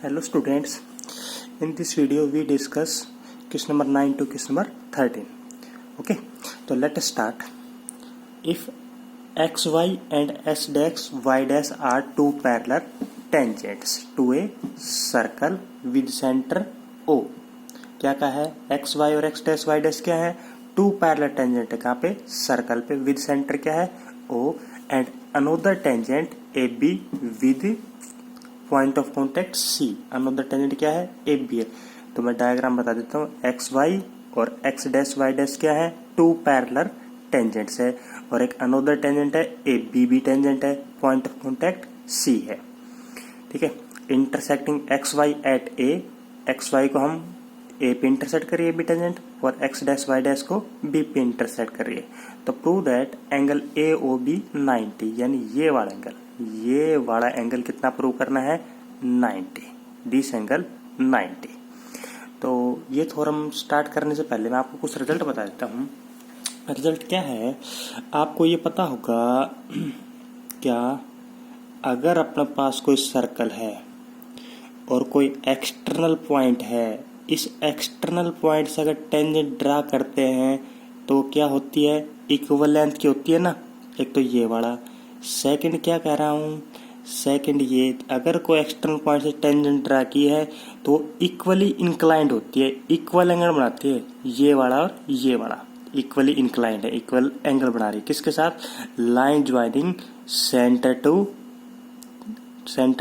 Hello students, in this video we discuss question number 9 to question number 13. Okay, so let us start. If xy and s dash y dash are two parallel tangents to a circle with center O. क्या कहा है? x y और x dash y dash क्या है? To parallel tangent है. कहाँ पे? Circle पे. विद सेंटर क्या है? O and another tangent A be with point of contact C. Another tangent क्या है? ए बी है. तो मैं डायग्राम बता देता हूँ. एक्स वाई और एक्स डैश वाई डैश क्या है? टू पैरेलल टेंजेंट्स है. और एक अनोदर टेंजेंट है ए बी भी टेंजेंट है. पॉइंट ऑफ कॉन्टेक्ट C है. ठीक है. Intersecting X Y at A. X Y को हम ए पे इंटरसेक्ट करिए बी टेंजेंट और एक्स डैश वाई डैश को बी पे इंटरसेक्ट करिए. तो prove that angle A O B 90, यानी ये वाला एंगल कितना प्रूव करना है? 90. This angle 90. तो ये थ्योरम स्टार्ट करने से पहले मैं आपको कुछ रिजल्ट बता देता हूँ. रिजल्ट क्या है आपको ये पता होगा. क्या अगर अपने पास कोई सर्कल है और कोई एक्सटर्नल पॉइंट है, इस एक्सटर्नल पॉइंट से अगर टेंजेंट ड्रा करते हैं तो क्या होती है? इक्वल लेंथ की होती है ना. एक तो ये वाला. सेकंड क्या कह रहा हूँ? सेकंड ये अगर कोई एक्सटर्नल पॉइंट से टेंजेंट ड्रा की है तो इक्वली इंक्लाइंड होती है, इक्वल एंगल बनाती है. ये वाला और ये वाला इक्वली इंक्लाइंड है, इक्वल एंगल बना रही है. किसके साथ? Line joining centre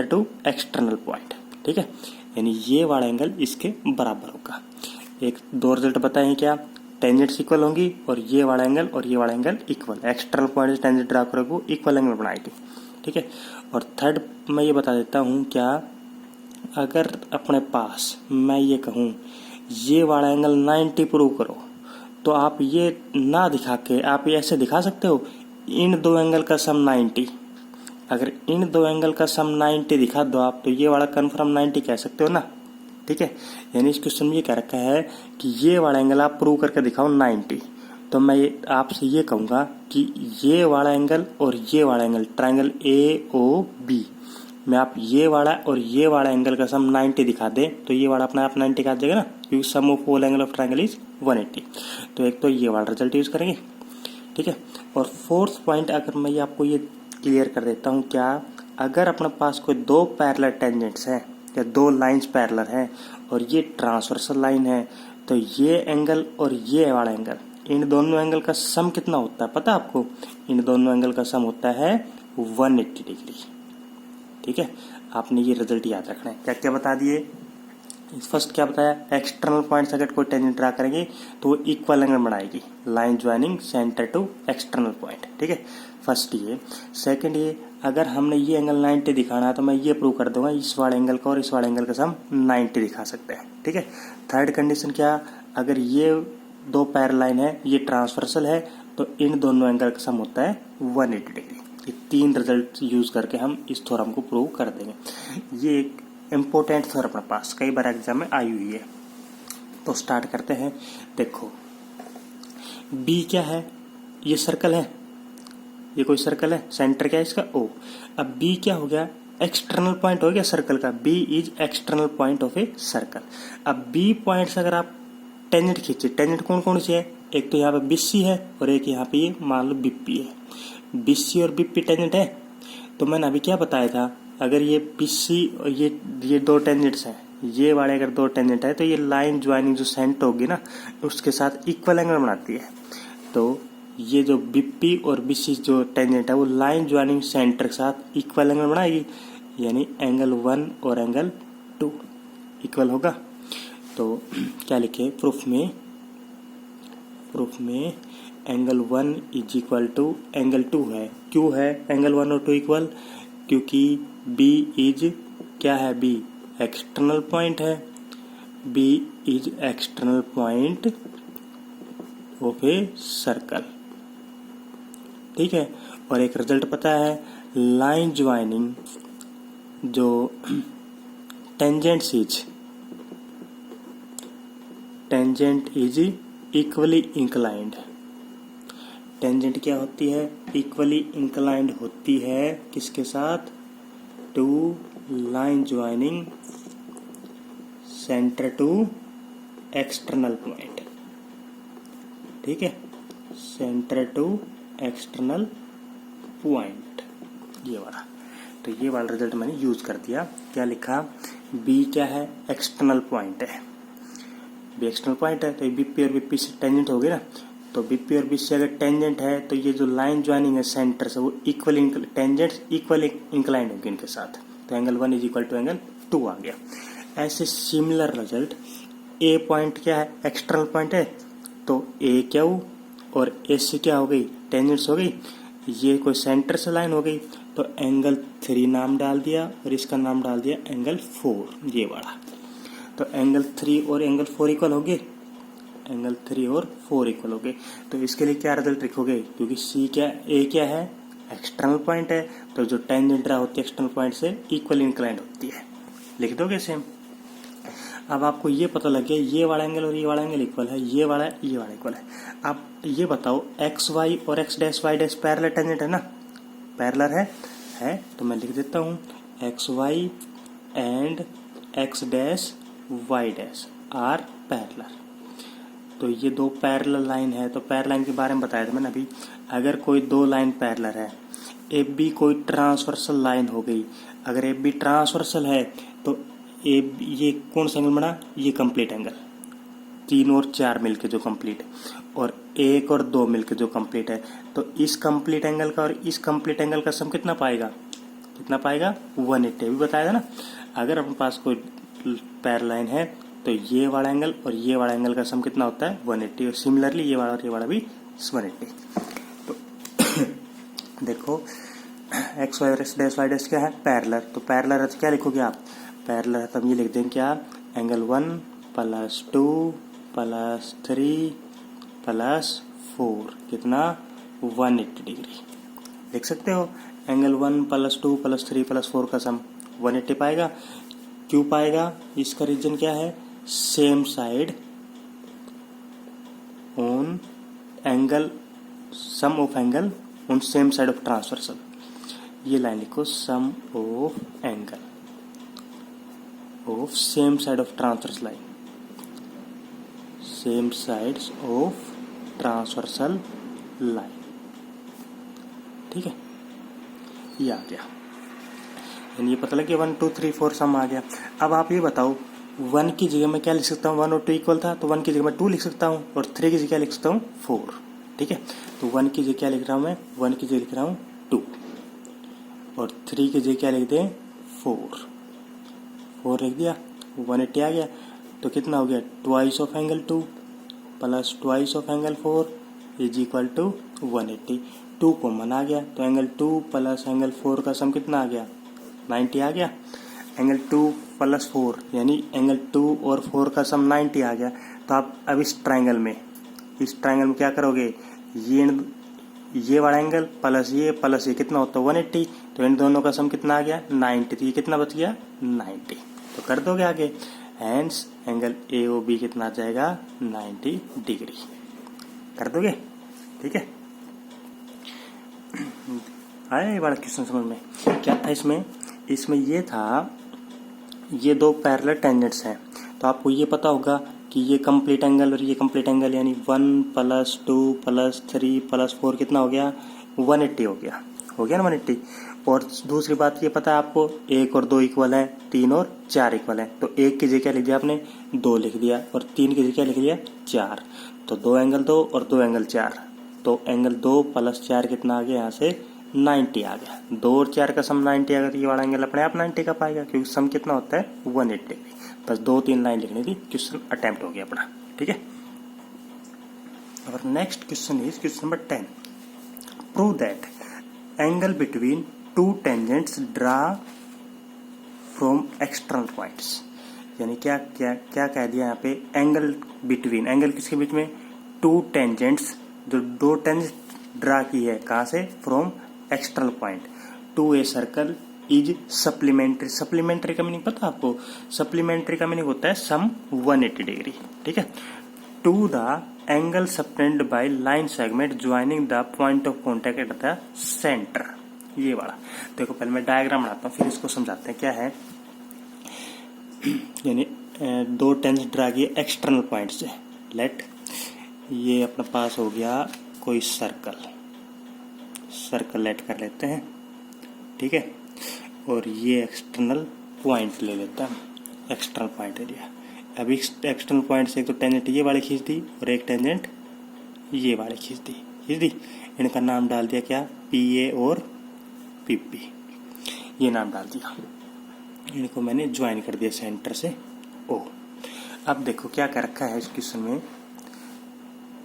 to external point. ठीक है, यानी ये वाला एंगल इसके बराबर होगा. एक दो रिजल्ट बताएं. क्या? टेंजेंट्स इक्वल होंगी और ये वाला एंगल इक्वल. एक्सटर्नल पॉइंट से टेंजेंट ड्रा करोगे इक्वल एंगल बनाएगी. ठीक है. और थर्ड मैं ये बता देता हूँ. क्या अगर अपने पास मैं ये कहूँ ये वाला एंगल 90 प्रूव करो, तो आप ये ना दिखा के आप ये ऐसे दिखा सकते हो, इन दो एंगल का सम 90. अगर इन दो एंगल का सम 90 दिखा दो आप, तो ये वाला कन्फर्म 90 कह सकते हो ना. ठीक है, यानी इस क्वेश्चन में ये कह रखा है कि ये वाला एंगल आप प्रूव करके दिखाओ 90. तो मैं आपसे ये कहूँगा कि ये वाला एंगल और ये वाला angle triangle A O B में आप ये वाला और ये वाला एंगल का सम 90 दिखा दे, तो ये वाला अपने आप 90 का आ जाएगा ना, क्योंकि sum of all angle of triangle is 180. तो एक तो ये वाला रिजल्ट यूज करेंगे. ठीक है. और फोर्थ पॉइंट अगर मैं ये आपको ये क्लियर कर देता हूँ. क्या अगर अपने पास कोई दो पैरेलल टेंजेंट्स हैं या दो लाइंस पैरेलल हैं और ये ट्रांसवर्सल लाइन है, तो ये एंगल और ये वाला एंगल, इन दोनों एंगल का सम कितना होता है पता है आपको? इन दोनों एंगल का सम होता है 180 डिग्री. ठीक है, आपने ये रिजल्ट याद रखना है. क्या क्या बता दिए? फर्स्ट क्या बताया? एक्सटर्नल पॉइंट से अगर कोई टेंजेंट ड्रा करेंगे तो इक्वल एंगल बनाएगी. Line joining centre to external point. ठीक है, फर्स्ट ये. सेकंड ये अगर हमने ये एंगल 90 दिखाना है तो मैं ये प्रूव कर दूंगा इस वाले एंगल का और इस वाले एंगल का सम 90 दिखा सकते हैं. ठीक है. थर्ड कंडीशन क्या? अगर ये दो पैरेलल लाइन है, ये ट्रांसवर्सल है, तो इन दोनों एंगल का सम होता है 180 डिग्री. ये तीन रिजल्ट यूज करके हम इस थ्योरम को प्रूव कर देंगे. ये एक इम्पोर्टेंट थ्योरम अपने पास कई बार एग्जाम में आई हुई है. तो स्टार्ट करते हैं. देखो बी क्या है? ये सर्कल है, ये कोई सर्कल है. सेंटर क्या है इसका? O. अब बी क्या हो गया? एक्सटर्नल पॉइंट हो गया सर्कल का. B is external point of a circle. अब बी पॉइंट से अगर आप टेंजेंट खींचे, टेंजेंट कौन कौन सी है? एक तो यहाँ पे BC है और एक यहाँ पे ये मान लो BP है. BC और BP टेंजेंट है. तो मैंने अभी क्या बताया था? अगर ये BC और ये दो टेंजेंट्स हैं, ये वाले अगर दो टेंजेंट है तो ये लाइन ज्वाइनिंग जो सेंटर होगी ना उसके साथ इक्वल एंगल बनाती है. तो ये जो BP और BC जो टेंजेंट है वो लाइन ज्वाइनिंग सेंटर के साथ इक्वल एंगल बनाएगी, यानी एंगल 1 और एंगल 2 इक्वल होगा. तो क्या लिखे प्रूफ में? Angle 1 is equal to angle 2 है. क्यों है एंगल 1 और 2 इक्वल? क्योंकि B इज क्या है? B एक्सटर्नल पॉइंट है. B is external point of a circle. ठीक है. और एक रिजल्ट पता है, लाइन ज्वाइनिंग जो tangent is equally inclined. Tangent क्या होती है? इक्वली इंक्लाइंड होती है. किसके साथ? To line joining centre to external point, ठीक है, सेंटर टू एक्सटर्नल पॉइंट, ये वाला। तो ये वाला रिजल्ट मैंने यूज कर दिया। क्या लिखा, बी क्या है, एक्सटर्नल पॉइंट है, बी एक्सटर्नल पॉइंट है, तो बीपी और बीपी से टेंजेंट हो गए ना, तो बीपी और बी से अगर टेंजेंट है तो ये जो लाइन ज्वाइनिंग है सेंटर से वो इक्वल टेंजेंट्स इक्वल इंक्लाइंड होगी इनके साथ, तो angle 1 is equal to angle 2 आ गया। ऐसे सिमिलर रिजल्ट, ए पॉइंट क्या है, एक्सटर्नल पॉइंट है, तो ए क्यू और एस से क्या हो गई, टेंजेंट्स हो गई, ये कोई सेंटर से लाइन हो गई, तो एंगल 3 नाम डाल दिया और इसका नाम डाल दिया एंगल 4, ये वाला। तो एंगल 3 और एंगल 4 इक्वल हो गए, एंगल 3 और 4 इक्वल हो गए। तो इसके लिए क्या रिजल्ट लिखोगे, क्योंकि सी क्या, ए क्या है, एक्सटर्नल पॉइंट है, तो जो टेंजेंट ड्रा होती है एक्सटर्नल पॉइंट से इक्वल इंक्लाइंड होती है, लिख दोगे सेम। अब आपको ये पता लग गया ये वाला एंगल और ये वाला एंगल इक्वल है, ये वाला इक्वल है। अब ये बताओ एक्स वाई और x dash Y dash parallel tangent है ना, पैरेलल है, तो मैं लिख देता हूँ x y and x dash Y dash are parallel. तो ये दो पैरेलल लाइन है, तो पैरेलल लाइन के बारे में बताया था मैंने अभी। अगर कोई दो लाइन पैरेलल है, एफ बी कोई ट्रांसवर्सल लाइन हो गई, अगर एफ बी ट्रांसवर्सल है तो ये कौन सा एंगल बना, ये कंप्लीट एंगल, 3 और 4 मिलके जो कंप्लीट है, और 1 और 2 मिलके जो कंप्लीट है, तो इस कंप्लीट एंगल का और इस कंप्लीट एंगल का सम कितना पाएगा, 180 अभी बताया था ना। अगर अपने पास कोई पैरेलल लाइन है तो ये वाला एंगल और ये वाला एंगल का सम कितना होता है, 180, और सिमिलरली ये वाला और ये वाला भी 180। तो देखो एक्स वाई और एक्स डैश वाई डैश क्या है, पैरेलल, तो पैरेलल है तो क्या लिखोगे आप, पैरेलल है तब ये लिख देंगे क्या, एंगल 1 + 2 + 3 + 4 कितना, 180 डिग्री लिख सकते हो। एंगल 1 + 2 + 3 + 4 का सम 180 पाएगा। क्यों पाएगा, इसका रीजन क्या है, same side on angle, sum of angle on same side of transversal. ये लाइन लिखो, sum of angle of same side of transversal line, same sides of transversal line, ठीक है, ये आ गया। ये पता लग गया 1 2 3 4 सम आ गया। अब आप ये बताओ 1 की जगह मैं क्या लिख सकता हूँ, 1 और 2 इक्वल था, तो 1 की जगह मैं 2 लिख सकता हूँ, और 3 की जगह क्या लिख सकता हूँ, 4, ठीक है। तो 1 की जगह क्या लिख रहा हूँ मैं, 1 की जगह लिख रहा हूँ 2, और 3 की जगह क्या लिख दें, 4 लिख दिया, 180 आ गया। तो कितना हो गया, twice of angle 2 + twice of angle 4 is equal to 180। 2 common आ गया, तो एंगल 2 + एंगल 4 का सम कितना आ गया, 90 आ गया। एंगल 2 + 4 यानी एंगल 2 और 4 का सम 90 आ गया। तो आप अब इस ट्रायंगल में क्या करोगे, ये वाला एंगल प्लस ये कितना होता है, 180, तो इन दोनों का सम कितना आ गया, 90, तो ये कितना बच गया, 90, तो कर दोगे आगे। Hence angle A O B कितना आ जाएगा, 90 डिग्री, कर दोगे, ठीक है। आया ये वाला क्वेश्चन समझ में, क्या था इसमें ये था, ये दो पैरेलल टेंजेंट्स हैं, तो आपको ये पता होगा कि ये कंप्लीट एंगल और ये कंप्लीट एंगल, यानी 1 + 2 + 3 + 4 कितना हो गया, 180 हो गया ना 180। और दूसरी बात ये पता है आपको, 1 और 2 इक्वल है, 3 और 4 इक्वल है, तो 1 की जगह क्या लिख दिया आपने, 2 लिख दिया, और 3 की जगह क्या लिख दिया, 4, तो 2 एंगल 2 और 2 एंगल 4, तो एंगल 2 + 4 कितना आ गया, यहाँ से 90 आ गया। 2 और 4 का सम 90 आ गया, तो ये वाला एंगल अपने आप 90 का पाएगा, क्योंकि सम कितना होता है, 180। बस 2-3 लाइन लिखनी थी, क्वेश्चन अटेम्प्ट हो गया अपना, ठीक है। और next question is question number 10, prove that angle between 2 tangents draw from external points. यानी क्या कह दिया यहाँ पे, एंगल बिटवीन, एंगल किसके बीच में, 2 टेंजेंट्स, जो 2 टेंजेंट्स ड्रा की है, कहाँ से, from external point two a circle is supplementary. Supplementary का मीनिंग पता आपको, सप्लीमेंट्री का मीनिंग होता है सम 180 डिग्री, ठीक है। To the angle subtended by line segment joining the point of contact at the centre, ये वाला। देखो पहले मैं डायग्राम बनाता हूँ, फिर इसको समझाते हैं क्या है। यानी दो टेंजेंट ड्रा किए एक्सटर्नल पॉइंट से। लेट ये अपने पास हो गया कोई सर्कल लेट कर लेते हैं, ठीक है। और ये एक्सटर्नल पॉइंट ले लेता है, एक्सटर्नल पॉइंट एरिया। अभी एक्सटर्नल पॉइंट से एक तो टेंजेंट ये वाली खींच दी और एक टेंजेंट ये वाली खींच दी। इनका नाम डाल दिया क्या, PA और PP, ये नाम डाल दिया। इनको मैंने ज्वाइन कर दिया सेंटर से O। अब देखो क्या कर रखा है इस क्वेश्चन में,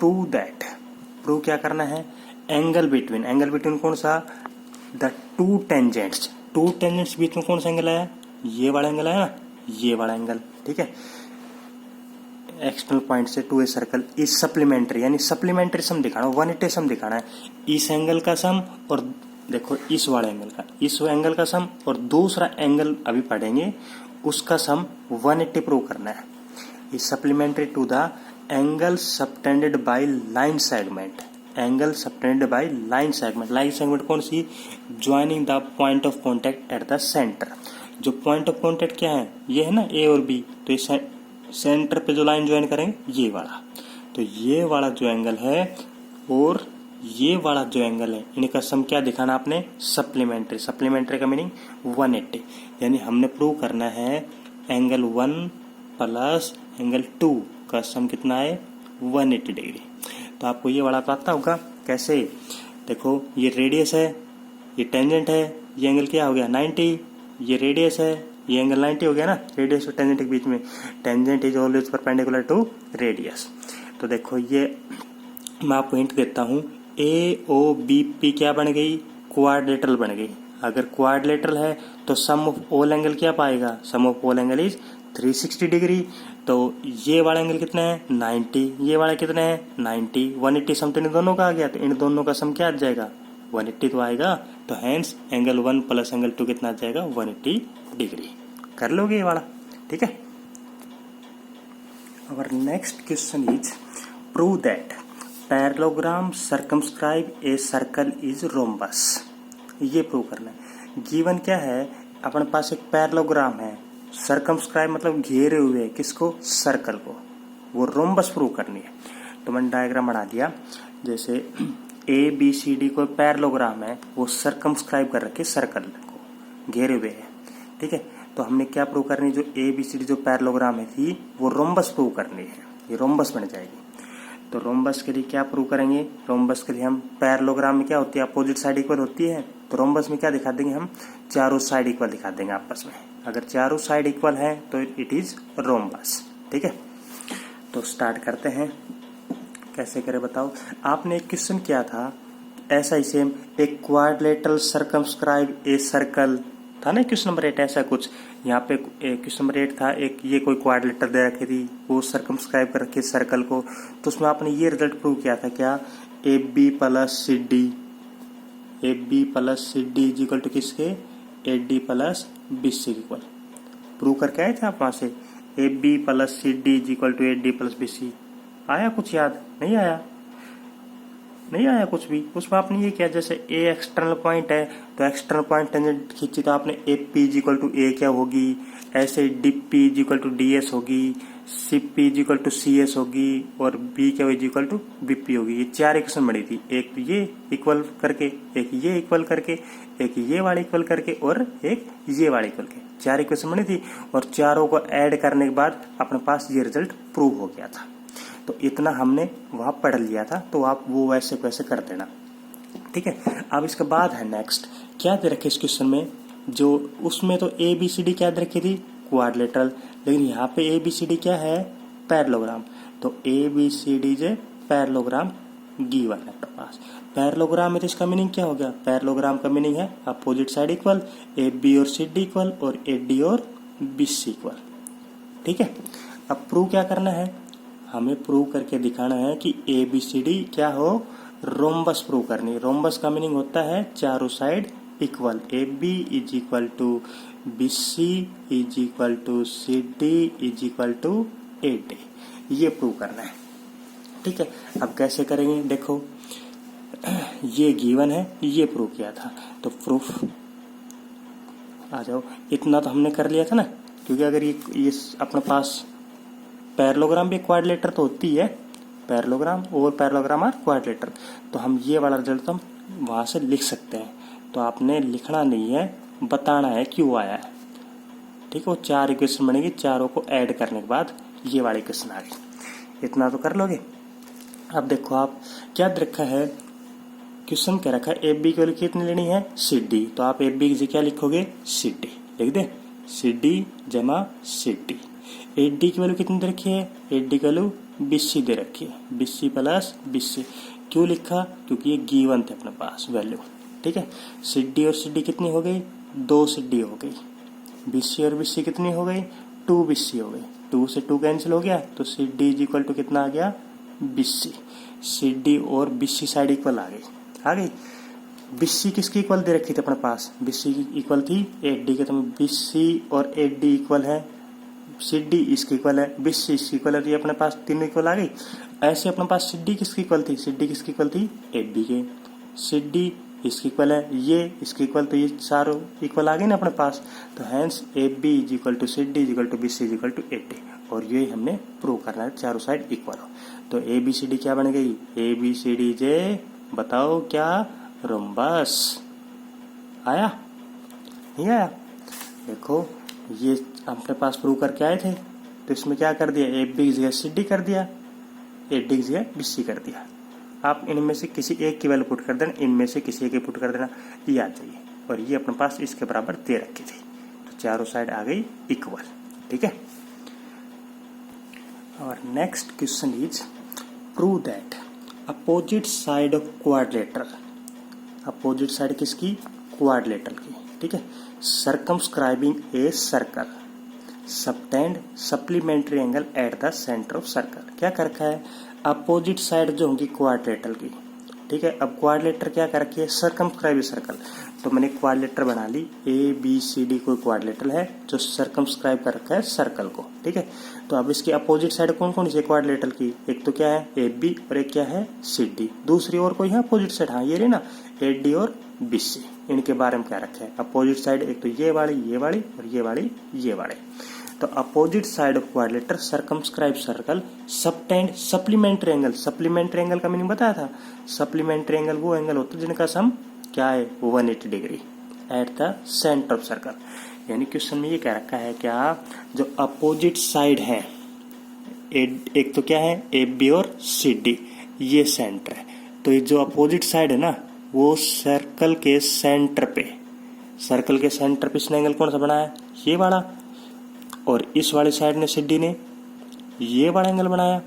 प्रूव क्या करना है, एंगल बिटवीन कौन सा, द टू टेंजेंट्स बीच में कौन सा एंगल आया, ये वाला एंगल आया ना, ये वाला एंगल, ठीक है। एक्सटर्नल पॉइंट से to a circle is supplementary, यानी सप्लीमेंट्री सम दिखाना, 180 सम दिखाना है। इस एंगल का सम और देखो इस वाले एंगल का सम और दूसरा एंगल अभी पढ़ेंगे उसका सम 180 प्रूव करना है। Is supplementary to the angle subtended by line segment, line segment कौन सी, joining the point of contact at the centre. जो पॉइंट ऑफ कॉन्टेक्ट क्या है, ये है ना A और B, तो इस सेंटर पे जो लाइन ज्वाइन करेंगे ये वाला, तो ये वाला जो एंगल है और ये वाला जो एंगल है, इनका सम क्या दिखाना आपने, सप्लीमेंट्री का मीनिंग 180, यानी हमने प्रूव करना है एंगल 1 प्लस एंगल 2 का सम कितना है, 180 डिग्री। तो आपको ये वाला पता होगा कैसे, देखो ये रेडियस है, ये टेंजेंट है, ये एंगल क्या हो गया 90, ये रेडियस है, ये एंगल 90 हो गया ना, रेडियस और टेंजेंट के बीच में, tangent is always perpendicular to radius. तो देखो ये मैं आपको हिंट देता हूँ, AOBP क्या बन गई, क्वाड्रिलेटरल बन गई। अगर क्वाड्रिलेटरल है तो सम ऑफ ऑल एंगल क्या पाएगा, sum of all angle is 360 degree. तो ये वाला एंगल कितना है 90, ये वाला कितना है 90, 180 सम तो इन दोनों का आ गया, तो इन दोनों का सम क्या आ जाएगा 180 तो आएगा। तो हैंस एंगल 1 प्लस एंगल 2 कितना आ जाएगा 180 डिग्री। कर लोगे ये वाला, ठीक है। Our next question is prove that parallelogram circumscribe a circle is rhombus। ये प्रूव करना है। गिवन क्या है, अपने पास एक पैरेललोग्राम है, सर्कमस्क्राइब मतलब घेरे हुए किसको, सर्कल को, वो रोम्बस प्रूव करनी है। तो मैंने डायग्राम बना दिया, जैसे ABCD को पैरेललोग्राम है, वो सर्कमस्क्राइब कर रखे सर्कल को, घेरे हुए है, ठीक है। तो हमने क्या प्रूव करनी है, जो ABCD जो पैरेललोग्राम है थी वो रोम्बस प्रूव करनी है, ये रोम्बस बन जाएगी। तो रोम्बस के लिए क्या प्रूव करेंगे, रोम्बस के लिए हम पैरेललोग्राम में क्या होती है, अपोजिट साइड इक्वल होती है, तो रोम्बस में क्या दिखा देंगे हम, चारों साइड इक्वल दिखा देंगे आपस में। अगर चारों साइड इक्वल है तो इट इज रोम्बस, ठीक है। तो स्टार्ट करते हैं, कैसे करें बताओ। आपने एक क्वेश्चन किया था ऐसा ही सेम, एक क्वाड्रिलेटरल सर्कमस्क्राइब ए सर्कल था ना, क्वेश्चन नंबर 8 ऐसा कुछ। यहाँ पे क्वेश्चन नंबर 8 था, एक ये कोई क्वाड्रिलेटर दे रखी थी, वो सर्कमस्क्राइब कर रखी सर्कल को, तो उसमें आपने ये रिजल्ट प्रूव किया था क्या, AB plus CD is equal to किसके, AD plus BC equal. Prove करके आए थे आप वहां से, AB plus CD is equal to AD plus BC। आया कुछ याद, नहीं आया कुछ भी। उसमें आपने ये किया, जैसे A एक्सटर्नल पॉइंट है तो एक्सटर्नल पॉइंट टेंजेंट खींची, तो आपने AP is equal to A क्या होगी, ऐसे DP is equal to DS होगी, CP is equal to CS होगी, और B क्या इज इक्वल टू BP होगी। ये चार इक्वेशन बनी थी, एक ये इक्वल करके, एक ये इक्वल करके, एक ये वाला इक्वल करके, और एक ये वाला इक्वल के, चार इक्वेशन बनी थी। और चारों को ऐड करने के बाद अपने पास ये रिजल्ट प्रूव हो गया था। तो इतना हमने वहां पढ़ लिया था, तो आप वो वैसे वैसे कर देना, ठीक है। अब इसके बाद है नेक्स्ट, क्या दे रखे इस क्वेश्चन में, जो उसमें तो ABCD क्या दे रखी थी, क्वाड्रिलेटरल, लेकिन यहाँ पे ABCD क्या है, पैरेललोग्राम। तो ABCD जो पैरेललोग्राम गिवन है अपने पास। पैरेललोग्राम में तो इसका मीनिंग क्या हो गया, पैरेललोग्राम का मीनिंग है अपोजिट साइड इक्वल, AB और CD इक्वल, और AD और BC इक्वल, ठीक है। अब प्रूव क्या करना है, हमें प्रूव करके दिखाना है कि ABCD क्या हो, रोम्बस प्रूव करनी है। रोम्बस का मीनिंग होता है चारों side equal, AB is equal to BC is equal to CD is equal to AD, ये प्रूव करना है, ठीक है। अब कैसे करेंगे, देखो ये गिवन है, ये प्रूव किया था, तो प्रूफ आ जाओ। इतना तो हमने कर लिया था ना, क्योंकि अगर ये अपने पास पैरेललोग्राम भी क्वाड्रिलेटरल तो होती है, पैरेललोग्राम और पैरेललोग्राम आर क्वाड्रिलेटरल, तो हम ये वाला रिजल्ट हम वहाँ से लिख सकते हैं। तो आपने लिखना नहीं है, बताना है क्यों आया है, ठीक है। वो 4 इक्वेशन बनेगी, चारों को ऐड करने के बाद ये वाली इक्वेशन आ गई। इतना तो कर लोगे। अब देखो आप क्या रखा है, क्वेश्चन क्या रखा है, एफ बी की वैल्यू कितनी लेनी है, सी डी। तो आप एफ बी की क्या लिखोगे, सी डी लिख दे, सी डी जमा सी डी। एट डी की वैल्यू कितनी दे रखी है, एट डी की वैल्यू 20 दे रखी है, 20 प्लस 20। क्यों लिखा, क्योंकि ये गिवन थे अपने पास वैल्यू, ठीक है। सी डी और सी डी कितनी हो गई, 2 सी डी हो गई, 20 और 20 कितनी हो गई, 2 20 हो गई, 2 से 2 कैंसिल हो गया, तो C D is equal to कितना आ गया, 20। सी डी और 20 साइड इक्वल आ गई। 20 किसकी इक्वल दे रखी थी अपने पास, 20 की इक्वल थी 8D के, तो 20 और 8D इक्वल है, सी डी इसकी इक्वल है, 20 इसकी इक्वल है, तो ये अपने पास तीनों इक्वल आ गई। ऐसे अपने पास सी डी किसकी इक्वल थी, सी डी किसकी इक्वल थी, 8D के, सी डी इसकी इक्वल है, ये इसकी इक्वल, तो ये चारों इक्वल आ गई ना अपने पास। तो hence A B is equal to C D is equal to 20 is equal to 8D, और ये हमने प्रूव करना है, चारों साइड इक्वल हो। तो ए बी सी डी क्या बन गई, ए बी सी डी जे, बताओ क्या, रोम्बस। आया नहीं आया, देखो ये अपने पास प्रूव करके आए थे, तो इसमें क्या कर दिया, ए बी की जगह सी डी कर दिया, 8D की जगह 20 कर दिया। आप इनमें से किसी एक की वैल्यू पुट कर देना, इनमें से किसी एक की पुट कर देना, ये आ जाइए। और ये अपने पास इसके बराबर दे रखी थी, तो चारों साइड आ गई इक्वल, ठीक है। और next question is prove that opposite side of quadrilateral, opposite side किसकी, क्वाड्रिलेटरल की, ठीक है। Circumscribing a circle subtend supplementary angle eight the centre of circle. क्या कर रखा है, अपोजिट साइड जो होंगी क्वाड्रिलेटरल की, ठीक है। अब क्वाड्रिलेटर क्या कर रखी है, सर्कमस्क्राइब सर्कल, तो मैंने क्वाड्रिलेटर बना ली, ए बी सी डी कोई क्वाड्रिलेटर है जो सर्कमस्क्राइब कर रखा है सर्कल को, ठीक है। तो अब इसकी अपोजिट साइड कौन कौन सी क्वाड्रिलेटर की, एक तो क्या है ए बी और एक क्या है सी डी, दूसरी और कोई है अपोजिट साइड, हाँ ये रही ना, ए डी और बी सी। इनके बारे में क्या रखा है, अपोजिट साइड एक तो ये वाली और ये वाली ये वाले। तो opposite side of quadrilateral circumscribe circle subtend supplementary angle, supplementary angle का मीनिंग बताया था, सप्लीमेंट्री एंगल वो एंगल होता है जिनका सम क्या है 180 degree at the centre of circle. यानी क्वेश्चन में ये कह रखा है क्या, जो अपोजिट साइड है, एक तो क्या है ए बी और सी डी, ये सेंटर है, तो ये जो अपोजिट साइड है ना, वो सर्कल के सेंटर पे, सर्कल के सेंटर पे इसने एंगल कौन सा बनाया, ये वाला, और इस वाली साइड ने सी डी ने ये वाला एंगल बनाया।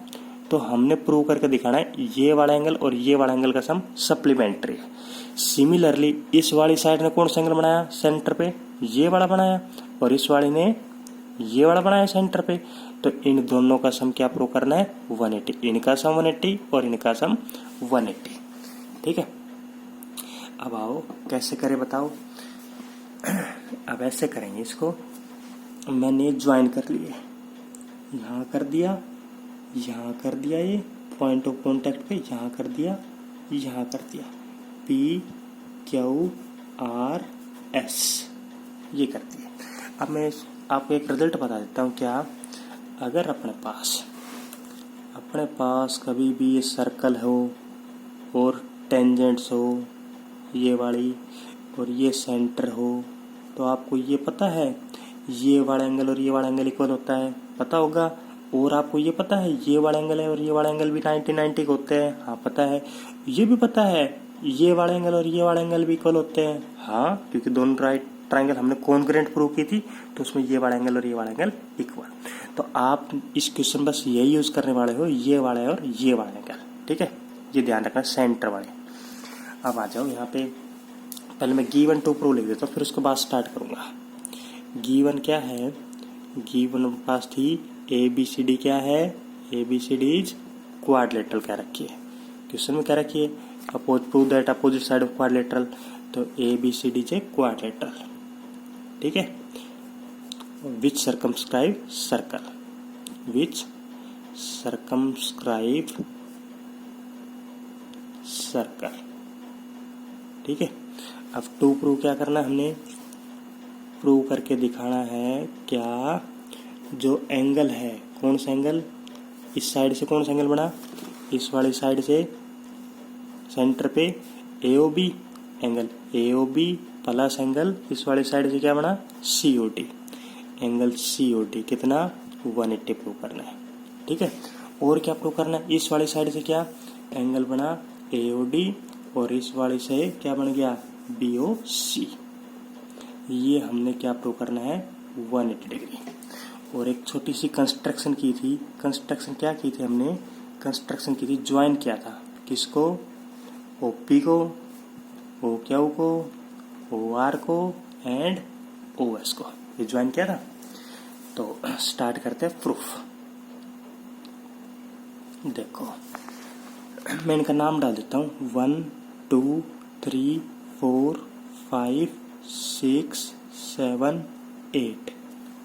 तो हमने प्रूव करके दिखाना है ये वाला एंगल और ये वाला एंगल का सम सप्लीमेंट्री है। सिमिलरली इस वाली साइड ने कौन सा एंगल बनाया सेंटर पे, ये वाला बनाया, और इस वाली ने ये वाला बनाया सेंटर पे। तो इन दोनों का सम क्या प्रूव करना है, 180, इनका सम 180 और इनका सम 180, ठीक है। अब आओ कैसे करें बताओ। अब ऐसे करेंगे, इसको मैंने ज्वाइन कर लिए, यहाँ कर दिया, यहाँ कर दिया, ये पॉइंट ऑफ कॉन्टेक्ट पे यहाँ कर दिया, यहाँ कर दिया, P Q R S ये कर दिया। अब मैं आपको एक रिजल्ट बता देता हूँ क्या, अगर अपने पास कभी भी ये सर्कल हो और टेंजेंट्स हो ये वाली और ये सेंटर हो, तो आपको ये पता है ये वाला एंगल और ये वाला एंगल इक्वल होता है, पता होगा। और आपको ये पता है ये वाला एंगल है और ये वाला एंगल भी 90 होते हैं, हाँ पता है। ये भी पता है ये वाला एंगल और ये वाला एंगल भी इक्वल होते हैं, हाँ, क्योंकि दोनों राइट ट्रायंगल हमने कॉन्ग्रुएंट प्रूव की थी, तो उसमें ये वाला एंगल और ये वाला एंगल इक्वल। तो आप इस क्वेश्चन बस यही यूज करने वाले हो, ये वाला और ये वाला एंगल, ठीक है, ये ध्यान रखना सेंटर वाले। अब आ जाओ यहाँ पे, पहले मैं गिवन टू प्रूव लिख देता हूँ, फिर उसके बाद स्टार्ट करूंगा। गिवन क्या है, गिवन पास थी ए बी सी डी, क्या है A B C D is quadrilateral क्या रखी है, क्वेश्चन में क्या रखी है, prove that opposite side of quadrilateral, तो A B C D is quadrilateral, ठीक है। Which circumscribe circle, which circumscribe circle, ठीक है। अब टू प्रूव क्या करना है, हमने प्रूव करके दिखाना है क्या, जो एंगल है, कौन सा एंगल, इस साइड से कौन सा एंगल बना, इस वाली साइड से सेंटर पे AOB, angle AOB plus angle इस वाली साइड से क्या बना, COD, एंगल COD कितना 180 प्रूव करना है। ठीक है, और क्या प्रूव करना है, इस वाली साइड से क्या एंगल बना AOD और इस वाली से क्या बन गया BOC, ये हमने क्या प्रूव करना है 180 डिग्री। और एक छोटी सी कंस्ट्रक्शन की थी, कंस्ट्रक्शन क्या की थी हमने, कंस्ट्रक्शन की थी, ज्वाइन किया था किसको, OP को, OQ को, OR को एंड OS को, ये ज्वाइन किया था। तो स्टार्ट करते हैं प्रूफ। देखो मैं इनका नाम डाल देता हूँ, 1 2 3 4 5 6 7 8,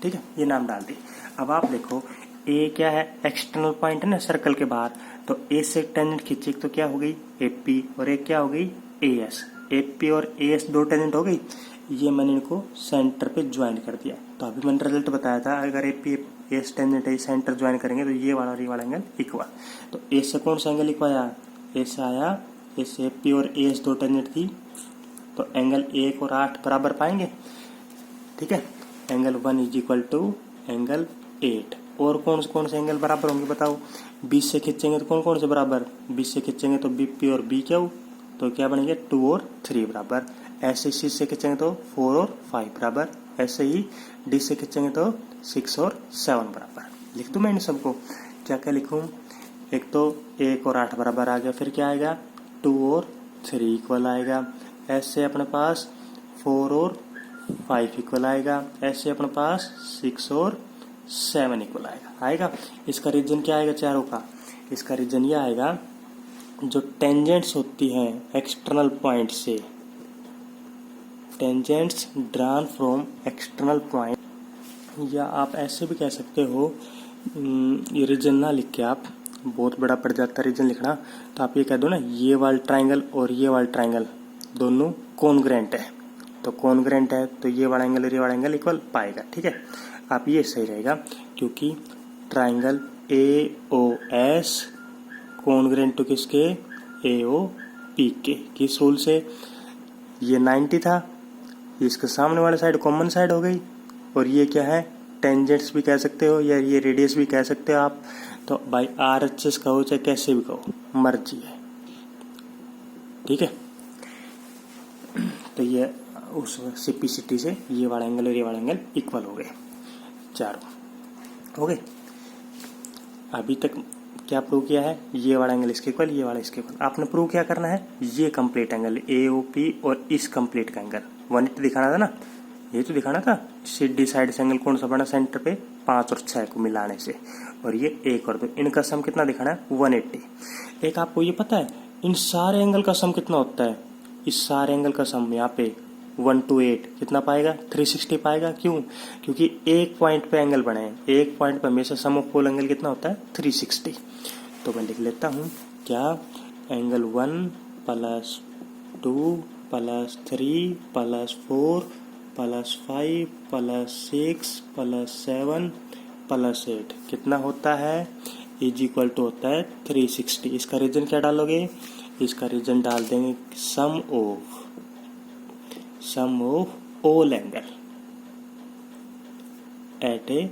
ठीक है, ये नाम डाल दिए। अब आप देखो ए क्या है, एक्सटर्नल पॉइंट है ना सर्कल के बाहर, तो ए से टेंजेंट खींची तो क्या हो गई AP और एक क्या हो गई AS, AP और AS दो टेंजेंट हो गई, ये मैंने इनको सेंटर पे ज्वाइन कर दिया। तो अभी मैंने रिजल्ट बताया था, अगर AP AS टेंजेंट है सेंटर ज्वाइन करेंगे तो ये वाला और ये वाला एंगल इक्वल। तो ए से कौन सा एंगल इक्वल आया, ए से आया, ए से AP और AS दो टेंजेंट थी, तो एंगल 1 और 8 बराबर पाएंगे। ठीक है, angle 1 is equal to angle 8। और कौन से एंगल बराबर होंगे बताओ, 20 से खींचेंगे तो कौन कौन से बराबर, 20 से खींचेंगे तो BP और BQ, तो क्या बनेंगे 2 और 3 बराबर। ऐसे C से खींचेंगे तो 4 और 5 बराबर, ऐसे ही D से खींचेंगे तो 6 और 7 बराबर। लिख दूं मैं इन सबको, क्या क्या लिखूं, एक तो 1 और 8 बराबर आ गया, फिर क्या आएगा 2 और 3 इक्वल आएगा, ऐसे अपने पास 4 और 5 इक्वल आएगा, ऐसे अपने पास 6 और 7 इक्वल आएगा। इसका रीजन क्या आएगा चारों का, इसका रीजन ये आएगा जो टेंजेंट्स होती हैं एक्सटर्नल पॉइंट से, tangents drawn from external point, या आप ऐसे भी कह सकते हो, ये रीजन ना लिख के आप, बहुत बड़ा पड़ जाता है रीजन लिखना, तो आप ये कह दो ना ये वाला ट्राइंगल और ये वाला ट्राइंगल दोनों कॉन्ग्रेंट है, तो कॉन्ग्रेंट है तो ये वाला एंगल और ये वाला एंगल इक्वल पाएगा। ठीक है, आप ये सही रहेगा, क्योंकि ट्राइंगल AOS कॉन्ग्रेंट टू किसके, AOP के, किस रूल से, ये 90 था, इसके सामने वाले साइड कॉमन साइड हो गई, और ये क्या है टेंजेंट्स भी कह सकते हो या ये रेडियस भी कह सकते हो आप, तो बाई RHS कहो चाहे कैसे भी कहो, मर्जी है। ठीक है, तो ये उस CPCT से ये वाला एंगल और ये वाला एंगल इक्वल हो गए, चारों हो गए। अभी तक क्या प्रूव किया है, ये वाला एंगल इसके इक्वल, ये वाला इसके इक्वल। आपने प्रूव क्या करना है, ये कंप्लीट एंगल AOP और इस कंप्लीट का एंगल 180 दिखाना था ना, ये तो दिखाना था। CD साइड से एंगल कौन सा बना सेंटर पे, 5 और 6 को मिलाने से, और ये 1 और 2, इनका सम कितना दिखाना है 180। एक आपको ये पता है इन सारे एंगल का सम कितना होता है, इस सारे एंगल का सम यहाँ पे 1 to 8 कितना पाएगा 360 पाएगा। क्यों, क्योंकि एक पॉइंट पे एंगल बने हैं, एक पॉइंट पे हमेशा सम ऑफ ऑल एंगल कितना होता है 360। तो मैं लिख लेता हूँ क्या, एंगल 1 + 2 + 3 + 4 + 5 + 6 + 7 + 8 कितना होता है, इज इक्वल टू होता है 360। इसका रीजन क्या डालोगे, इसका रीजन डाल देंगे sum of all angle at a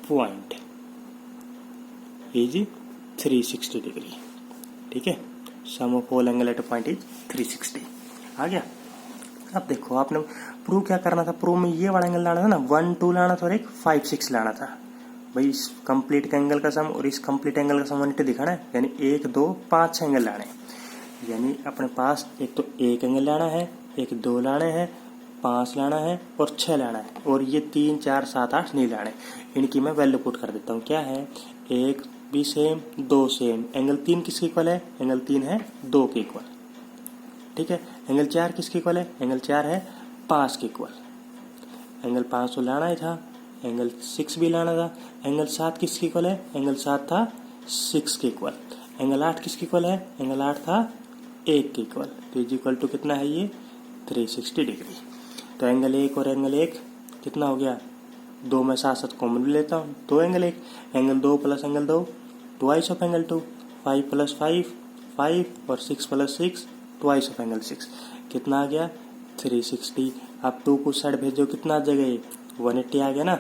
point is 360 degree. ठीक है, sum of all angle at a point is 360 आ गया। अब देखो आपने प्रूव क्या करना था, प्रूव में ये वाला एंगल लाना था ना, 1 2 लाना था और एक 5 6 लाना था। भाई इस कंप्लीट का एंगल का सम और इस कंप्लीट एंगल का सम 180 दिखाना है, यानी 1 2 5 एंगल लाने, यानी अपने पास एक तो एक एंगल लाना है, एक 2 लाने हैं, 5 लाना है और 6 लाना है, और ये 3 4 7 8 नहीं लाने। इनकी मैं वैल्यू पुट कर देता हूँ, क्या है 1 भी सेम 2 सेम, एंगल 3 किसके इक्वल है, एंगल 3 है 2 के इक्वल। ठीक है, एंगल 4 किसके इक्वल है, एंगल 4 है 5 के इक्वल। एंगल 5 तो लाना ही था, एंगल 6 भी लाना था। एंगल 7 किसके इक्वल है, एंगल 7 था 6 के इक्वल। एंगल 8 किसके इक्वल है, एंगल 8 था 1 के इक्वल। तो इज इक्वल टू कितना है ये 360 डिग्री। तो एंगल 1 और एंगल 1 कितना हो गया 2 में 7 7 कॉमन भी लेता हूँ, 2 angle 1, angle 2 plus angle 2 twice of angle 2, 5 plus 5 5 और 6 प्लस 6 ट्वाइस ऑफ एंगल 6, कितना आ गया 360। अब 2 को साइड भेजो, कितना आ जाएगा ये 180 आ गया ना।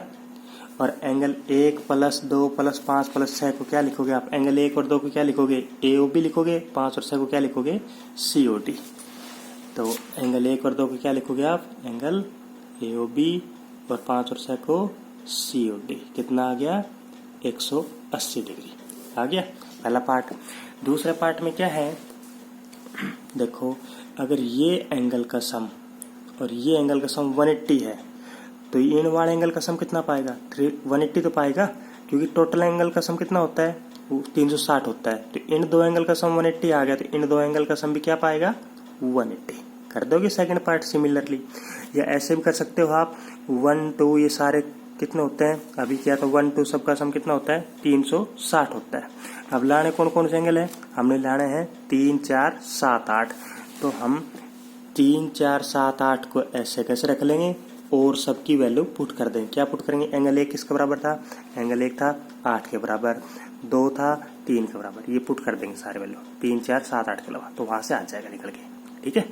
और एंगल 1 प्लस 2 प्लस 5 प्लस 6 को क्या लिखोगे आप, एंगल 1 और 2 को क्या लिखोगे AOB लिखोगे, 5 और 6 को क्या लिखोगे COD। तो एंगल 1 और 2 को क्या लिखोगे आप, एंगल AOB और 5 और 6 को COD, कितना आ गया 180 डिग्री आ गया पहला पार्ट। दूसरे पार्ट में क्या है, देखो अगर ये एंगल का सम और ये एंगल का सम 180 है तो इन वाले एंगल का सम कितना पाएगा 180 तो पाएगा, क्योंकि टोटल एंगल का सम कितना होता है वो 360 होता है। तो इन दो एंगल का सम 180 आ गया, तो इन दो एंगल का सम भी क्या पाएगा 180। कर दोगे सेकंड पार्ट सिमिलरली, या ऐसे भी कर सकते हो आप 1 2 ये सारे कितने होते हैं, अभी क्या तो 1 2 सबका सम कितना होता है 360 होता है। अब लाने कौन कौन से एंगल है, हमने लाने हैं 3 4 7 8। तो हम 3 4 7 8 को ऐसे कैसे रख लेंगे और सबकी वैल्यू पुट कर देंगे। क्या पुट करेंगे, एंगल 1 किसके बराबर था, एंगल 1 था 8 के बराबर, 2 था 3 के बराबर, ये पुट कर देंगे सारे वैल्यू 3 4 7 8 के अलावा, तो वहां से आ जाएगा निकल के, ठीक है।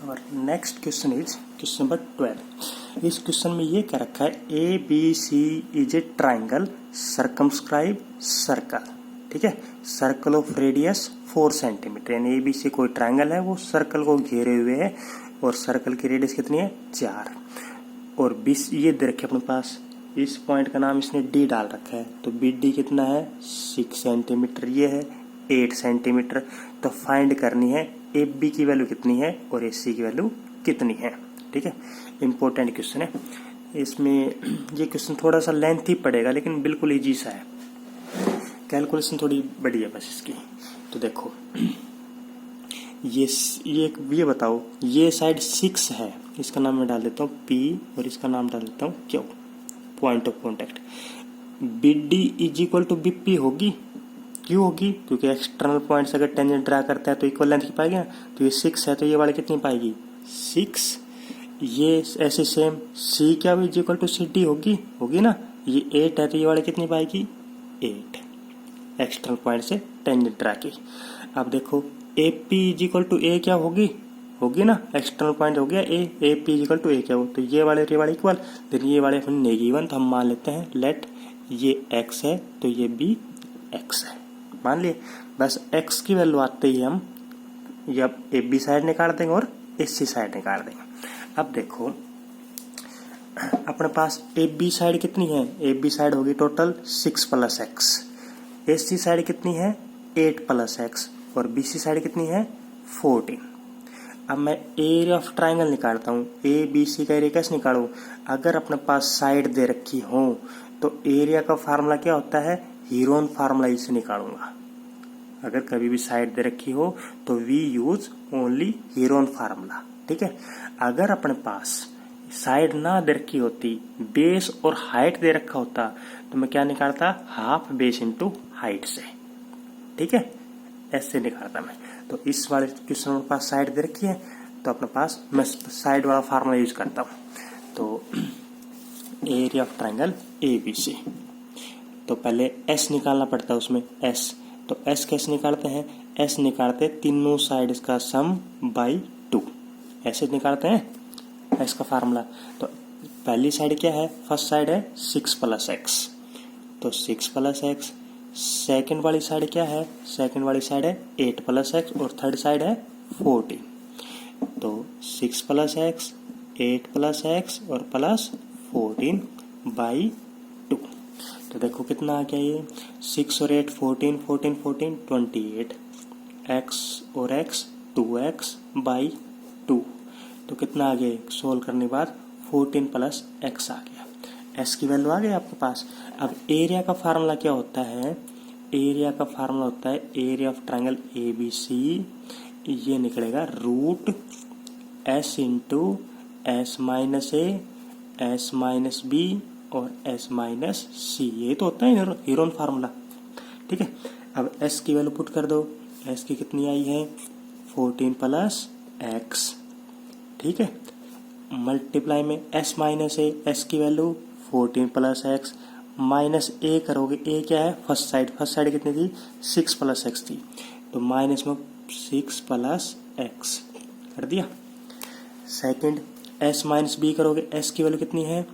और next question is question number 12। इस क्वेश्चन में ये क्या रखा है, ABC is a triangle circumscribe circle, ठीक है, सर्कल ऑफ रेडियस 4 सेंटीमीटर, यानी ABC कोई ट्राइंगल है वो सर्कल को घेरे हुए है और सर्कल की रेडियस कितनी है 4। और 20 ये दे रखे अपने पास, इस पॉइंट का नाम इसने D डाल रखा है, तो BD कितना है 6 सेंटीमीटर, ये है 8 सेंटीमीटर। तो फाइंड करनी है AB की वैल्यू कितनी है और AC की वैल्यू कितनी है, ठीक है। इंपॉर्टेंट क्वेश्चन है, इसमें ये क्वेश्चन थोड़ा सा लेंथी पड़ेगा लेकिन बिल्कुल ईजी सा है, कैलकुलेशन थोड़ी बड़ी है बस इसकी। तो देखो ये बताओ, ये साइड 6 है, इसका नाम मैं डाल देता हूँ P और इसका नाम डाल देता हूँ Q, point of contact. BD is equal to BP होगी, क्यों होगी, क्योंकि एक्सटर्नल पॉइंट्स अगर टेंजेंट ड्रा करता है तो इक्वल लेंथ की पाएगी ना। तो ये 6 है तो ये वाले कितनी पाएगी 6, ये ऐसे सेम C क्या इज इक्वल टू CD होगी ना। ये 8 है तो ये वाले कितनी पाएगी 8, एक्सटर्नल पॉइंट से टेंजेंट ड्रा की। अब देखो AP is equal to A क्या होगी ना, एक्सटर्नल पॉइंट हो गया A, AP is equal to A क्या हो, तो ये वाले इक्वल, देन ये वाले अपन नेगेटिव, तो हम मान लेते हैं लेट ये X है तो ये भी X है, मान लिए। बस X की वैल्यू आते ही हम ये AB साइड निकाल देंगे और AC साइड निकाल देंगे। अब देखो अपने पास AB साइड कितनी है, AB साइड होगी total 6 plus X, AC side कितनी है 8 प्लस X और BC साइड कितनी है 14। अब मैं एरिया ऑफ ट्राइंगल निकालता हूँ, ABC का एरिया कैसे निकालूं, अगर अपने पास साइड दे रखी हो तो एरिया का फार्मूला क्या होता है, हीरोन फार्मूला से निकालूंगा। अगर कभी भी साइड दे रखी हो तो we use only Heron formula, ठीक है। अगर अपने पास साइड ना दे रखी होती, बेस और हाइट दे रखा होता, तो मैं क्या निकालता हाफ बेस इंटू हाइट से, ठीक है, ऐसे निकालता मैं। तो इस वाले क्वेश्चन में पास साइड दे रखी है तो अपने पास मैं साइड वाला फार्मूला यूज करता हूँ। तो एरिया ऑफ ट्राइंगल ABC, तो पहले S निकालना पड़ता है उसमें S, तो S कैसे निकालते हैं, S निकालते तीनों साइड का सम बाई 2, ऐसे निकालते हैं S का फार्मूला। तो पहली साइड क्या है, फर्स्ट साइड है 6 प्लस X, तो 6 प्लस X। सेकेंड वाली साइड क्या है, सेकेंड वाली साइड है 8 प्लस X और थर्ड साइड है 14, तो 6 प्लस X 8 प्लस X और प्लस 14 बाई 2। तो देखो कितना आ गया ये 6 और 8 14 14 14 28, X और X 2X बाई 2, तो कितना आ गया, सोल्व करने के बाद 14 प्लस X आ गया, S की वैल्यू आ गई आपके पास। अब एरिया का फार्मूला क्या होता है, एरिया का फार्मूला होता है एरिया ऑफ ट्राइंगल ABC, ये निकलेगा root S into S minus A S minus B और S माइनस C, ये तो होता है हीरोन फार्मूला, ठीक है। अब S की वैल्यू पुट कर दो, S की कितनी आई है 14 प्लस X, ठीक है। मल्टीप्लाई में s माइनस ए, s की वैल्यू 14 प्लस एक्स माइनस ए करोगे, ए क्या है फर्स्ट साइड कितनी थी 6 प्लस एक्स थी, तो माइनस में 6 प्लस एक्स कर दिया। सेकंड s माइनस बी करोगे, s की वैल्यू कितनी है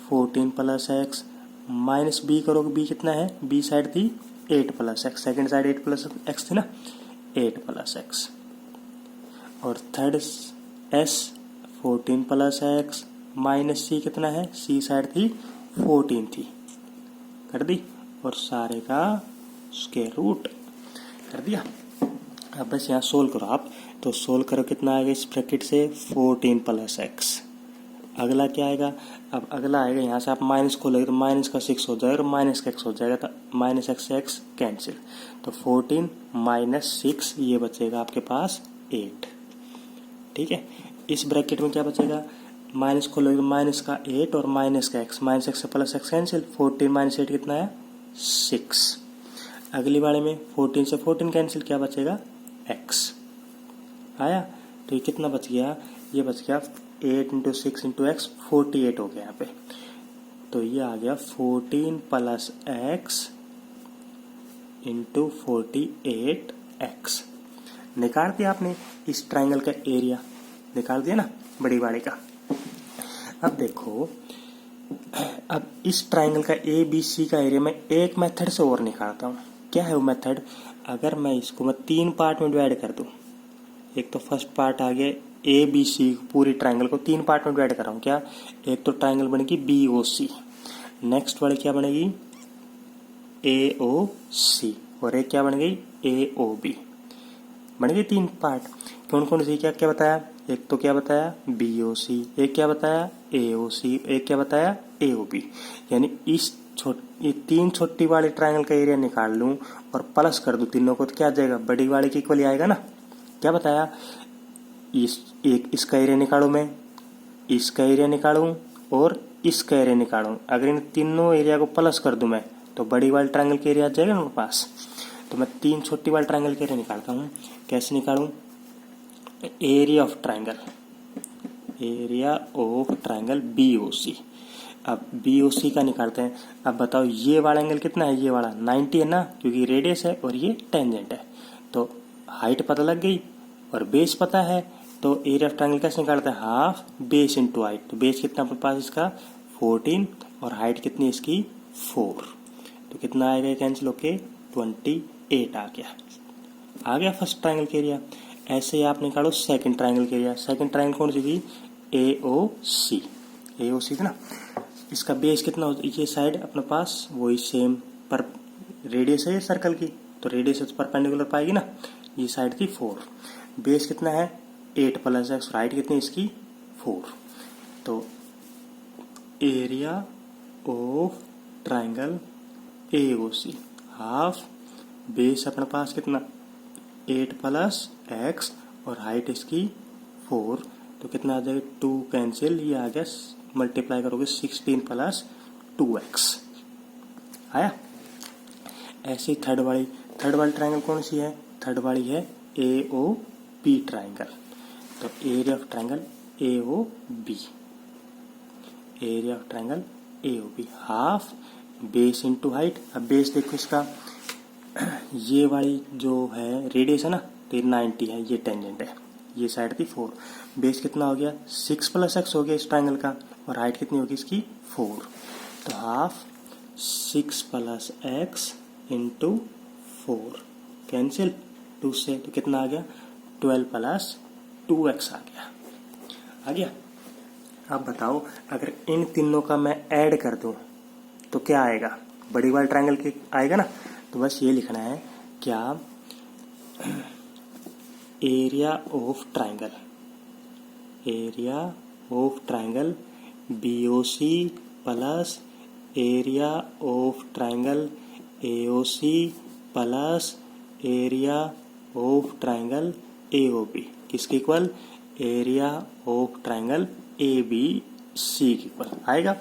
14 प्लस एक्स माइनस बी करोगे, बी कितना है बी साइड थी 8 plus X, second side 8 plus X थी ना 8 प्लस एक्स। और third s 14 plus X minus C कितना है सी साइड थी 14 थी कर दी, और सारे का स्क्वायर रूट कर दिया। अब बस यहाँ सोल्व करो आप, तो सोल्व करो कितना आएगा इस ब्रैकेट से 14 प्लस एक्स। अगला क्या आएगा, अब अगला आएगा यहाँ से आप माइनस खोलोगे तो माइनस का 6 हो जाएगा और माइनस का एक्स हो जाएगा, तो माइनस एक्स से एक्स कैंसिल, तो 14 माइनस 6 ये बचेगा आपके पास 8। ठीक है, इस ब्रैकेट में क्या बचेगा, माइनस खोलोगे तो माइनस का 8 और माइनस एक्स से प्लस एक्स कैंसिल, 14 माइनस 8 कितना है 6। अगली बारे में 14 से 14 कैंसिल, क्या बचेगा एक्स आया, तो ये कितना बच गया, ये बच गया 8 इंटू 6 इंटू एक्स 48 हो गया यहाँ पे, तो ये आ गया 14 प्लस एक्स इंटू 48 एक्स। निकाल दिया आपने इस ट्राइंगल का एरिया, निकाल दिया ना बड़ी वाले का। अब देखो, अब इस ट्राइंगल का ए बी सी का एरिया मैं एक मेथड से और निकालता हूँ। क्या है वो मेथड, अगर मैं इसको मैं 3 पार्ट में डिवाइड कर दूँ, एक तो फर्स्ट पार्ट आ गया ए बी सी, पूरी ट्राइंगल को 3 पार्ट में डिवाइड कर रहा हूँ। क्या, एक तो ट्राइंगल बनेगी बी ओ सी, नेक्स्ट वाली क्या बनेगी ए ओ सी, और एक क्या बन गई ए ओ बी, बन गई 3 पार्ट। कौन कौन सी, क्या क्या बताया, एक तो क्या बताया बी ओ सी, एक क्या बताया ए ओ सी, एक क्या बताया ए ओ बी। यानी ये 3 छोटी वाली ट्राइंगल का एरिया निकाल लूं और प्लस कर दूं तीनों को, तो क्या आ जाएगा बड़ी वाले के इक्वल आएगा ना। क्या बताया, इसका एरिया निकालूं, मैं इसका एरिया निकालूं और इसका एरिया निकालूं, अगर इन तीनों एरिया को प्लस कर दूं मैं, तो बड़ी वाली ट्राइंगल के एरिया आ जाएगा मेरे पास। तो मैं 3 छोटी वाली ट्राइंगल के एरिया निकालता हूँ। कैसे निकालूं, area of triangle B O C. अब बी ओ सी का निकालते हैं। अब बताओ ये वाला एंगल कितना है, ये वाला 90 है ना, क्योंकि रेडियस है और ये टेंजेंट है। तो हाइट पता लग गई और बेस पता है, तो एरिया ऑफ ट्राइंगल कैसे निकालते हैं, हाफ बेस इंटू हाइट। तो बेस कितना अपने पास इसका 14 और हाइट कितनी इसकी 4, तो कितना आएगा कैंसिल होके 28 आ गया फर्स्ट ट्राइंगल के एरिया। ऐसे ही आप निकालो सेकंड ट्राइंगल के एरिया। सेकंड ट्राइंगल कौन सी थी ए ओ सी थी ना, इसका बेस कितना हो, ये साइड अपने पास वही सेम पर रेडियस है सर्कल की, तो रेडियस परपेंडिकुलर पाएगी ना, ये साइड थी 4, बेस कितना है 8 प्लस एक्स, हाइट कितनी इसकी 4। तो area of triangle A O C, half base अपने पास कितना 8 प्लस एक्स और हाइट इसकी 4, तो कितना आ जाएगा 2 कैंसिल, ये आ गया मल्टीप्लाई करोगे 16 प्लस 2x आया। ऐसी थर्ड वाली ट्राइंगल कौन सी है, थर्ड वाली है ए ओ बी ट्राइंगल। तो area of triangle A O B, area of triangle A O B, half base into height. अब बेस देखो इसका, ये वाली जो है रेडियस है ना, तो ये 90 है, ये टेंजेंट है, ये साइड थी 4, बेस कितना हो गया 6 प्लस एक्स हो गया इस ट्राइंगल का, और हाइट कितनी होगी इसकी 4, तो half 6 plus x into 4 cancel 2 से, तो कितना आ गया 12 प्लस 2x आ गया। अब बताओ अगर इन तीनों का मैं ऐड कर दूं तो क्या आएगा, बड़ी वाली ट्राइंगल के आएगा ना। तो बस ये लिखना है क्या, area of triangle B O C plus area of triangle A O C plus area of triangle A O B, किसके equal, area of triangle A B C के इक्वल आएगा।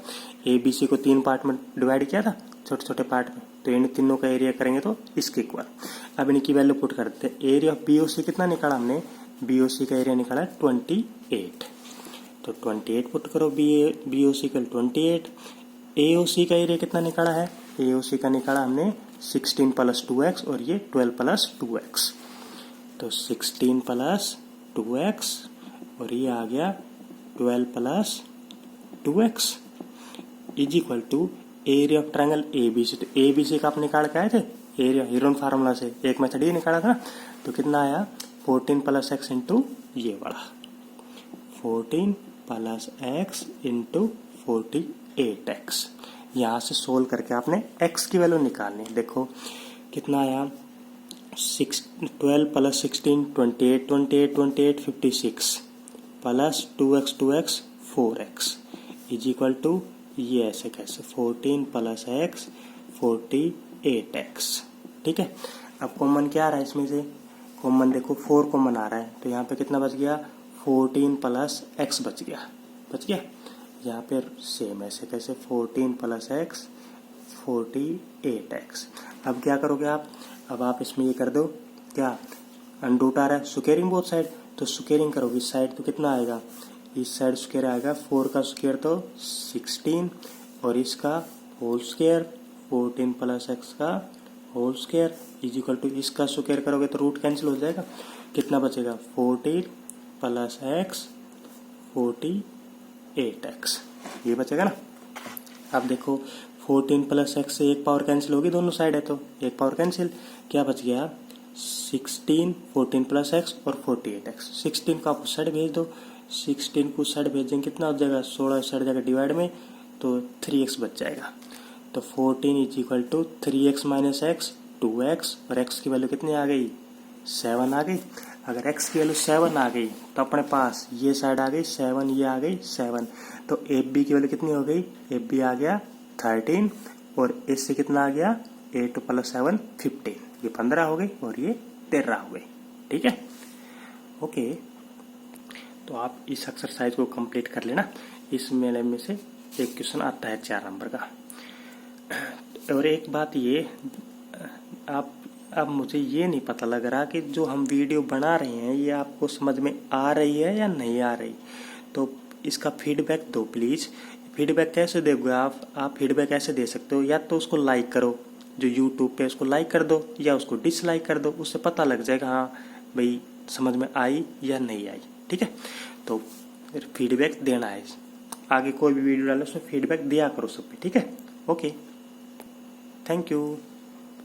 ए बी सी को 3 पार्ट में डिवाइड किया था, छोटे छोटे part में, तो इन तीनों का एरिया करेंगे तो इसके इक्वल। अब इनकी वैल्यू पुट करते हैं। एरिया ऑफ बी ओ सी कितना निकाला हमने, बी ओ सी का एरिया निकाला 28, तो 28 पुट करो, बी ओ सी कल 28। ए ओ सी का एरिया कितना निकाला है, ए ओ सी का निकाला हमने 16 प्लस 2x और ये 12 प्लस 2x। तो 16 प्लस 2x और ये आ गया 12 plus 2x is equal to area of triangle A B C. तो ए बी सी का आप निकाल के आए थे एरिया हीरोन फार्मूला से, एक मेथड ये निकाला था। तो कितना आया 14 प्लस एक्स इंटू ये वाला 14 प्लस एक्स इंटू 48x। यहाँ से सोल्व करके आपने x की वैल्यू निकालनी। देखो कितना आया 12 प्लस 16 28 28 28 56 plus 2x 4x is equal to ये ऐसे कैसे 14 प्लस एक्स 48x। ठीक है, अब कॉमन क्या आ रहा है इसमें से, कॉमन देखो 4 कॉमन आ रहा है, तो यहाँ पे कितना बच गया 14 प्लस एक्स बच गया। यहाँ पे सेम ऐसे कैसे 14 प्लस एक्स 48x। अब क्या करोगे आप, अब आप इसमें ये कर दो क्या, अंडरूट आ रहा है स्क्वायरिंग बोथ साइड, तो स्क्वायरिंग करोगे इस साइड तो कितना आएगा, इस साइड स्क्वायर आएगा 4 का स्क्वायर तो 16 और इसका होल स्क्वायर 14 प्लस एक्स का whole square is equal to इसका स्क्वायर करोगे तो रूट कैंसिल हो जाएगा, कितना बचेगा 14 प्लस एक्स 48x ये बचेगा ना। अब देखो 14 प्लस एक्स से एक पावर कैंसिल होगी, दोनों साइड है तो एक पावर कैंसिल, क्या बच गया 16 14 प्लस एक्स और 48x। 16 को आप उस साइड भेज दो, 16 को उस साइड भेजेंगे कितना हो जाएगा 16 इस साइड जाएगा डिवाइड में तो 3x बच जाएगा। तो 14 is equal to 3x minus x 2x और x की वैल्यू कितनी आ गई 7 आ गई। अगर x की वैल्यू 7 आ गई तो अपने पास ये साइड आ गई 7, ये आ गई 7, तो एफ बी की वैल्यू कितनी हो गई, एफ बी आ गया 13 और इससे कितना आ गया 8 प्लस 7 15, ये 15 हो गई और ये 13 हो गई। ठीक है, ओके। तो आप इस एक्सरसाइज को कंप्लीट कर लेना, इस मेले में से एक क्वेश्चन आता है 4 नंबर का। और एक बात ये, अब मुझे ये नहीं पता लग रहा कि जो हम वीडियो बना रहे हैं ये आपको समझ में आ रही है या नहीं आ रही, तो इसका फीडबैक दो प्लीज़। फीडबैक कैसे दोगे आप फीडबैक ऐसे दे सकते हो, या तो उसको लाइक करो जो यूट्यूब पे उसको लाइक कर दो या उसको डिसलाइक कर दो, उससे पता लग जाएगा हाँ भाई समझ में आई या नहीं आई। ठीक है, तो फीडबैक देना है, आगे कोई भी वीडियो डालो उसमें फीडबैक दिया करो सब पे। ठीक है, ओके, थैंक यू।